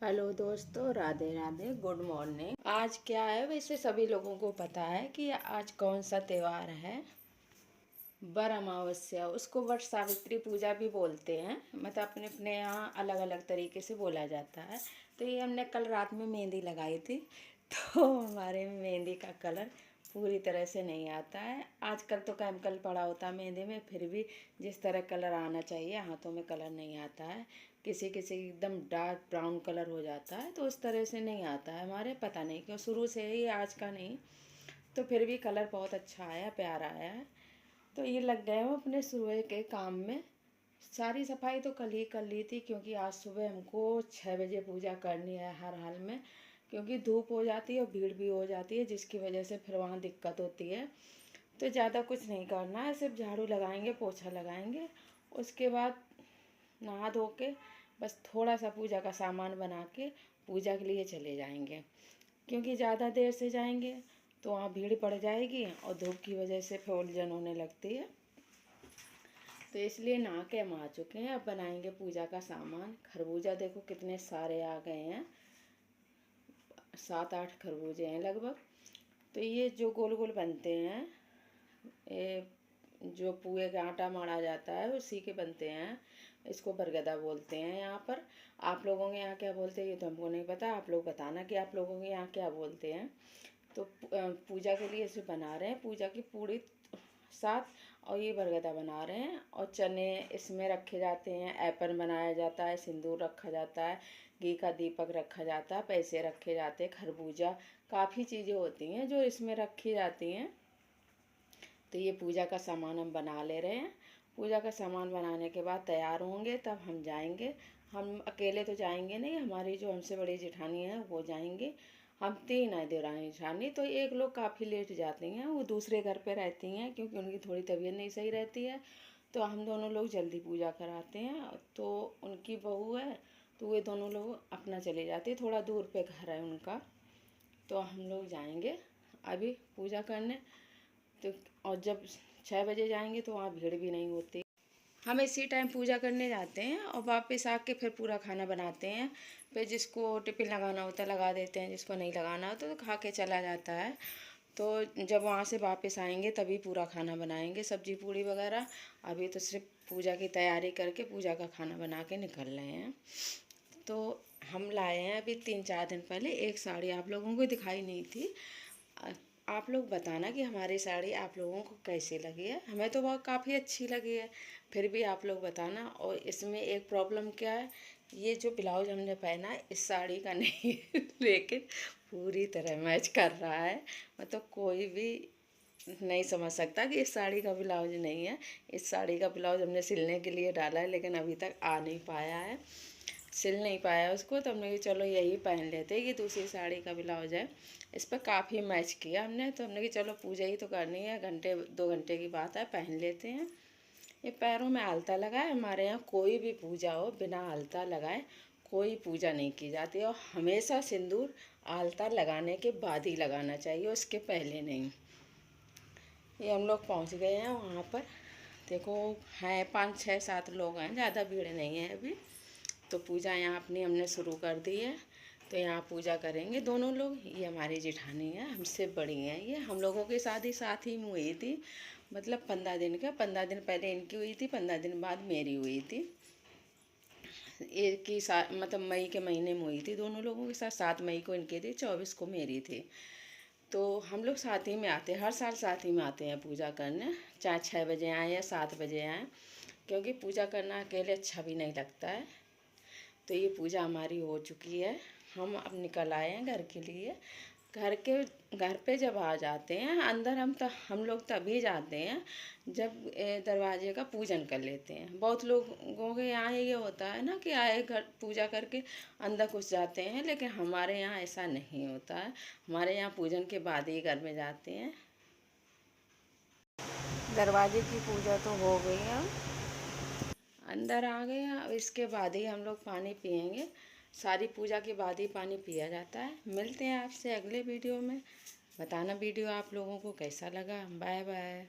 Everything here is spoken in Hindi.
हेलो दोस्तों, राधे राधे, गुड मॉर्निंग। आज क्या है, वैसे सभी लोगों को पता है कि आज कौन सा त्यौहार है। वर अमावस्या, उसको वट सावित्री पूजा भी बोलते हैं। मतलब अपने अपने यहाँ अलग अलग तरीके से बोला जाता है। तो ये हमने कल रात में मेहंदी लगाई थी, तो हमारे में मेहंदी का कलर पूरी तरह से नहीं आता है। आजकल तो केमिकल पड़ा होता है मेहंदी में, फिर भी जिस तरह कलर आना चाहिए हाथों में कलर नहीं आता है। किसी किसी एकदम डार्क ब्राउन कलर हो जाता है, तो उस तरह से नहीं आता है हमारे। पता नहीं क्यों, शुरू से ही, आज का नहीं। तो फिर भी कलर बहुत अच्छा आया, प्यारा आया है। तो ये लग गए हो अपने सुबह के काम में। सारी सफाई तो कल ही कर ली थी, क्योंकि आज सुबह हमको 6 बजे पूजा करनी है हर हाल में। क्योंकि धूप हो जाती है और भीड़ भी हो जाती है, जिसकी वजह से फिर वहाँ दिक्कत होती है। तो ज़्यादा कुछ नहीं करना है, सिर्फ झाड़ू लगाएंगे, पोछा लगाएंगे। उसके बाद नहा धो के बस थोड़ा सा पूजा का सामान बना के पूजा के लिए चले जाएंगे। क्योंकि ज़्यादा देर से जाएंगे तो वहाँ भीड़ पड़ जाएगी और धूप की वजह से फिर उलझन होने लगती है। तो इसलिए नहा के हम आ चुके हैं। अब बनाएंगे पूजा का सामान। खरबूजा देखो कितने सारे आ गए हैं, 7-8 खरबूजे हैं लगभग। तो ये जो गोल गोल बनते हैं, ये जो पुए का आटा माड़ा जाता है उसी के बनते हैं। इसको बरगदा बोलते हैं यहाँ पर। आप लोगों के यहाँ क्या बोलते हैं ये तो हमको नहीं पता। आप लोग बताना कि आप लोगों के यहाँ क्या बोलते हैं। तो पूजा के लिए इसे बना रहे हैं, पूजा की पूरी साथ। और ये बरगदा बना रहे हैं और चने इसमें रखे जाते हैं, ऐपन बनाया जाता है, सिंदूर रखा जाता है, घी का दीपक रखा जाता है, पैसे रखे जाते हैं, खरबूजा, काफ़ी चीज़ें होती हैं जो इसमें रखी जाती हैं। तो ये पूजा का सामान हम बना ले रहे हैं। पूजा का सामान बनाने के बाद तैयार होंगे तब हम जाएंगे। हम अकेले तो जाएंगे नहीं, हमारी जो हमसे बड़ी जेठानी है वो जाएंगे। हम 3 हैं देवरानी जेठानी। तो एक लोग काफ़ी लेट जाती हैं, वो दूसरे घर पे रहती हैं क्योंकि उनकी थोड़ी तबीयत नहीं सही रहती है। तो हम दोनों लोग जल्दी पूजा कराते हैं। तो उनकी बहू है, तो वे दोनों लोग अपना चले जाते हैं, थोड़ा दूर पे घर है उनका। तो हम लोग जाएंगे अभी पूजा करने। तो और जब 6 बजे जाएंगे तो वहाँ भीड़ भी नहीं होती। हम इसी टाइम पूजा करने जाते हैं और वापस आके फिर पूरा खाना बनाते हैं। फिर जिसको टिफिन लगाना होता है लगा देते हैं, जिसको नहीं लगाना होता तो खा के चला जाता है। तो जब वहाँ से वापस आएंगे तभी पूरा खाना बनाएंगे, सब्जी पूड़ी वगैरह। अभी तो सिर्फ पूजा की तैयारी करके पूजा का खाना बना के निकल रहे हैं। तो हम लाए हैं अभी 3-4 दिन पहले एक साड़ी, आप लोगों को दिखाई नहीं थी। आप लोग बताना कि हमारी साड़ी आप लोगों को कैसी लगी है। हमें तो बहुत काफ़ी अच्छी लगी है, फिर भी आप लोग बताना। और इसमें एक प्रॉब्लम क्या है, ये जो ब्लाउज हमने पहना है इस साड़ी का नहीं है, लेकिन पूरी तरह मैच कर रहा है। मतलब कोई भी नहीं समझ सकता कि इस साड़ी का ब्लाउज नहीं है। इस साड़ी का ब्लाउज हमने सिलने के लिए डाला है, लेकिन अभी तक आ नहीं पाया है, सिल नहीं पाया उसको। तो हमने कि चलो यही पहन लेते हैं, ये दूसरी साड़ी का ब्लाउज है। इस पर काफ़ी मैच किया हमने, तो हमने कि चलो पूजा ही तो करनी है, घंटे 2 घंटे की बात है, पहन लेते हैं। ये पैरों में आलता लगाए। हमारे यहाँ कोई भी पूजा हो बिना आलता लगाए कोई पूजा नहीं की जाती, और हमेशा सिंदूर आलता लगाने के बाद ही लगाना चाहिए, उसके पहले नहीं। ये हम लोग पहुँच गए हैं वहाँ पर। देखो हैं 5-6-7 लोग हैं, ज़्यादा भीड़ नहीं है अभी। तो पूजा यहाँ अपनी हमने शुरू कर दी है। तो यहाँ पूजा करेंगे दोनों लोग। ये हमारी जेठानी है, हमसे बड़ी हैं। ये हम लोगों की शादी साथ ही में हुई थी, मतलब 15 दिन पहले इनकी हुई थी, 15 दिन बाद मेरी हुई थी। एक ही साथ, मतलब मई के महीने में हुई थी दोनों लोगों के साथ। 7 मई को इनकी थी, 24 को मेरी थी। तो हम लोग साथ ही में आते हैं, हर साल साथ ही में आते हैं पूजा करने, चाहे 6 बजे आएँ या 7 बजे आएँ। क्योंकि पूजा करना अकेले अच्छा भी नहीं लगता है। तो ये पूजा हमारी हो चुकी है। हम अब निकल आए हैं घर के लिए। घर पे जब आ जाते हैं अंदर, हम लोग तभी जाते हैं जब दरवाजे का पूजन कर लेते हैं। बहुत लोगों के यहाँ ये होता है ना कि आए घर पूजा करके अंदर घुस जाते हैं, लेकिन हमारे यहाँ ऐसा नहीं होता है। हमारे यहाँ पूजन के बाद ही घर में जाते हैं। दरवाजे की पूजा तो हो गई है, अंदर आ गए हैं। अब इसके बाद ही हम लोग पानी पियेंगे। सारी पूजा के बाद ही पानी पिया जाता है। मिलते हैं आपसे अगले वीडियो में। बताना वीडियो आप लोगों को कैसा लगा। Bye bye.